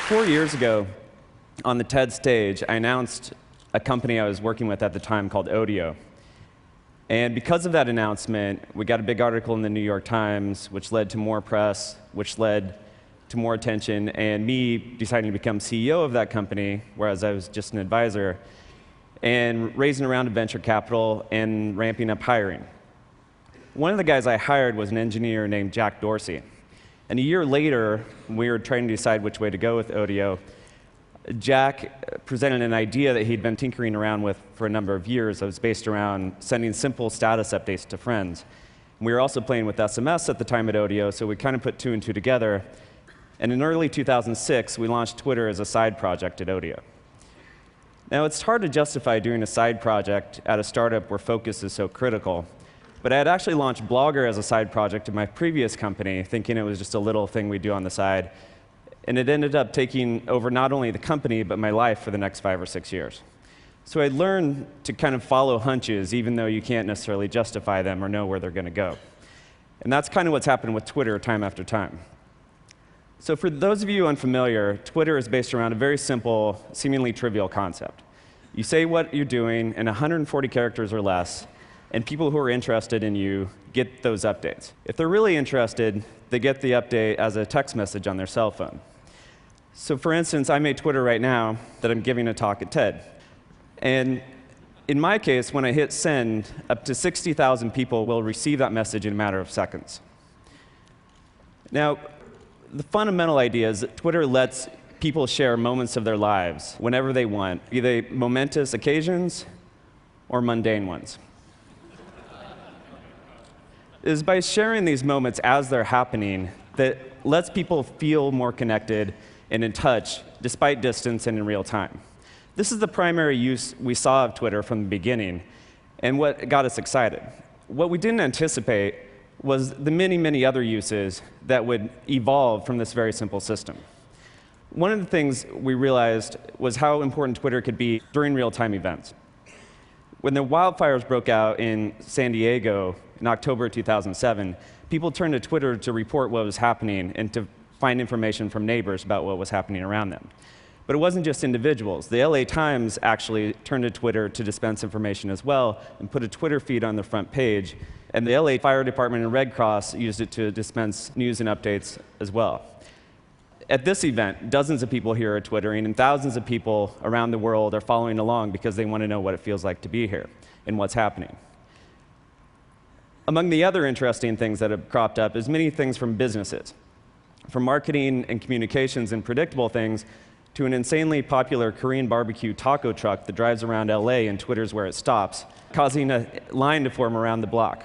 4 years ago, on the TED stage, I announced a company I was working with at the time called Odeo. And because of that announcement, we got a big article in the New York Times, which led to more press, which led to more attention, and me deciding to become CEO of that company, whereas I was just an advisor, and raising a round of venture capital and ramping up hiring. One of the guys I hired was an engineer named Jack Dorsey. And a year later, we were trying to decide which way to go with Odeo. Jack presented an idea that he'd been tinkering around with for a number of years that was based around sending simple status updates to friends. We were also playing with SMS at the time at Odeo, so we kind of put two and two together. And in early 2006, we launched Twitter as a side project at Odeo. Now, it's hard to justify doing a side project at a startup where focus is so critical. But I had actually launched Blogger as a side project in my previous company, thinking it was just a little thing we do on the side. And it ended up taking over not only the company, but my life for the next 5 or 6 years. So I learned to kind of follow hunches, even though you can't necessarily justify them or know where they're going to go. And that's kind of what's happened with Twitter time after time. So for those of you unfamiliar, Twitter is based around a very simple, seemingly trivial concept. You say what you're doing in 140 characters or less, and people who are interested in you get those updates. If they're really interested, they get the update as a text message on their cell phone. So for instance, I made Twitter right now that I'm giving a talk at TED. And in my case, when I hit send, up to 60,000 people will receive that message in a matter of seconds. Now, the fundamental idea is that Twitter lets people share moments of their lives whenever they want, be they momentous occasions or mundane ones. It is by sharing these moments as they're happening that lets people feel more connected and in touch, despite distance and in real time. This is the primary use we saw of Twitter from the beginning, and what got us excited. What we didn't anticipate was the many, many other uses that would evolve from this very simple system. One of the things we realized was how important Twitter could be during real-time events. When the wildfires broke out in San Diego in October 2007, people turned to Twitter to report what was happening and to find information from neighbors about what was happening around them. But it wasn't just individuals. The LA Times actually turned to Twitter to dispense information as well and put a Twitter feed on the front page. And the LA Fire Department and Red Cross used it to dispense news and updates as well. At this event, dozens of people here are twittering, and thousands of people around the world are following along because they want to know what it feels like to be here and what's happening. Among the other interesting things that have cropped up is many things from businesses, from marketing and communications and predictable things to an insanely popular Korean barbecue taco truck that drives around LA and twitters where it stops, causing a line to form around the block.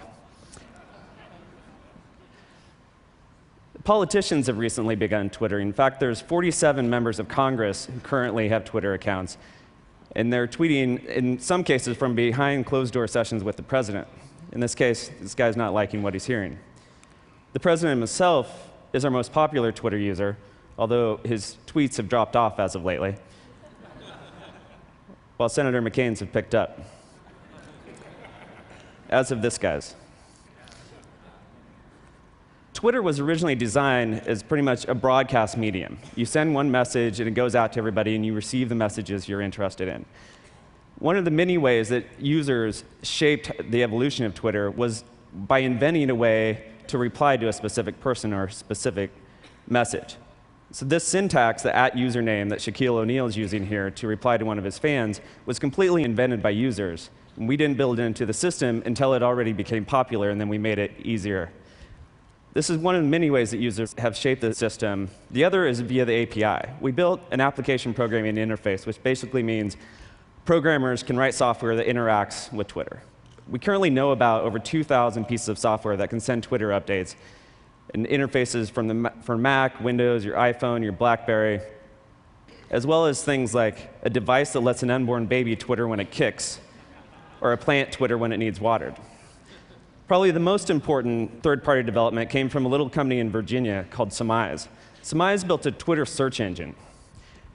Politicians have recently begun Twittering. In fact, there's 47 members of Congress who currently have Twitter accounts, and they're tweeting, in some cases, from behind closed-door sessions with the president. In this case, this guy's not liking what he's hearing. The president himself is our most popular Twitter user, although his tweets have dropped off as of lately, while Senator McCain's have picked up, as of this guy's. Twitter was originally designed as pretty much a broadcast medium. You send one message, and it goes out to everybody, and you receive the messages you're interested in. One of the many ways that users shaped the evolution of Twitter was by inventing a way to reply to a specific person or a specific message. So this syntax, the @username that Shaquille O'Neal is using here to reply to one of his fans, was completely invented by users. And we didn't build it into the system until it already became popular, and then we made it easier. This is one of the many ways that users have shaped the system. The other is via the API. We built an application programming interface, which basically means programmers can write software that interacts with Twitter. We currently know about over 2,000 pieces of software that can send Twitter updates and interfaces for Mac, Windows, your iPhone, your BlackBerry, as well as things like a device that lets an unborn baby Twitter when it kicks, or a plant Twitter when it needs watered. Probably the most important third-party development came from a little company in Virginia called Surmise. Surmise built a Twitter search engine.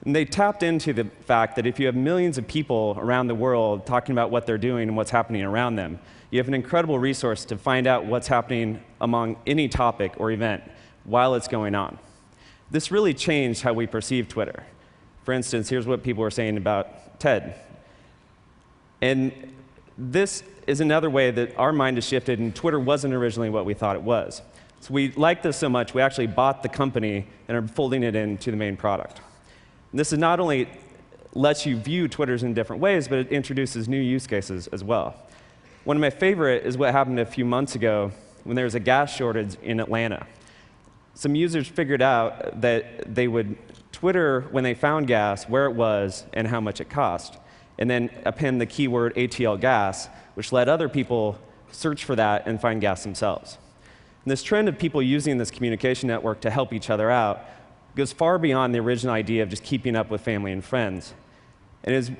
And they tapped into the fact that if you have millions of people around the world talking about what they're doing and what's happening around them, you have an incredible resource to find out what's happening among any topic or event while it's going on. This really changed how we perceive Twitter. For instance, here's what people were saying about TED. And this is another way that our mind has shifted, and Twitter wasn't originally what we thought it was. So we liked this so much, we actually bought the company and are folding it into the main product. And this is not only lets you view Twitters in different ways, but it introduces new use cases as well. One of my favorite is what happened a few months ago when there was a gas shortage in Atlanta. Some users figured out that they would Twitter when they found gas, where it was, and how much it cost, and then append the keyword ATL gas, which let other people search for that and find gas themselves. And this trend of people using this communication network to help each other out goes far beyond the original idea of just keeping up with family and friends. And it has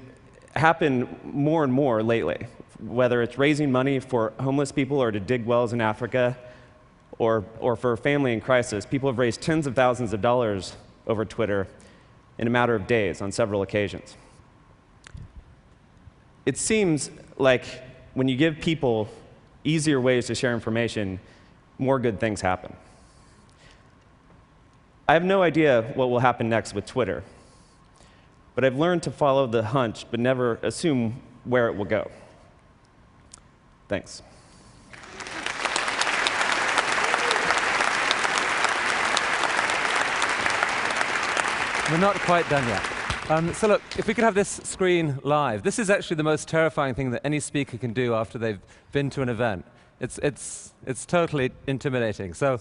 happened more and more lately, whether it's raising money for homeless people or to dig wells in Africa, or for a family in crisis. People have raised tens of thousands of dollars over Twitter in a matter of days on several occasions. It seems like when you give people easier ways to share information, more good things happen. I have no idea what will happen next with Twitter, but I've learned to follow the hunch, but never assume where it will go. Thanks. We're not quite done yet. So look, if we could have this screen live. This is actually the most terrifying thing that any speaker can do after they've been to an event. It's totally intimidating. So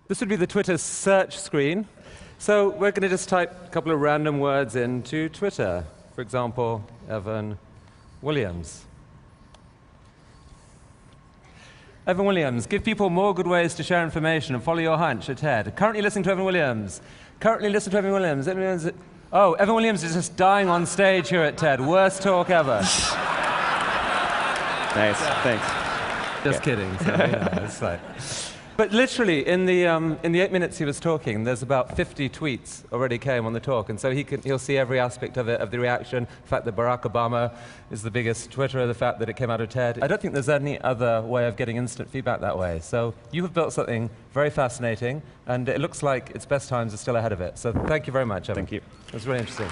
this would be the Twitter search screen. So we're going to just type a couple of random words into Twitter. For example, Evan Williams. Evan Williams, give people more good ways to share information and follow your hunch at TED. Currently listening to Evan Williams. Currently listening to Evan Williams. Oh, Evan Williams is just dying on stage here at TED. Worst talk ever. Nice, thanks. Just kidding. So, it's like. But literally, in the 8 minutes he was talking, there's about 50 tweets already came on the talk, and so he'll see every aspect of it, of the reaction, the fact that Barack Obama is the biggest Twitterer, the fact that it came out of TED. I don't think there's any other way of getting instant feedback that way. So you have built something very fascinating, and it looks like its best times are still ahead of it. So thank you very much, Evan. Thank you. It was really interesting.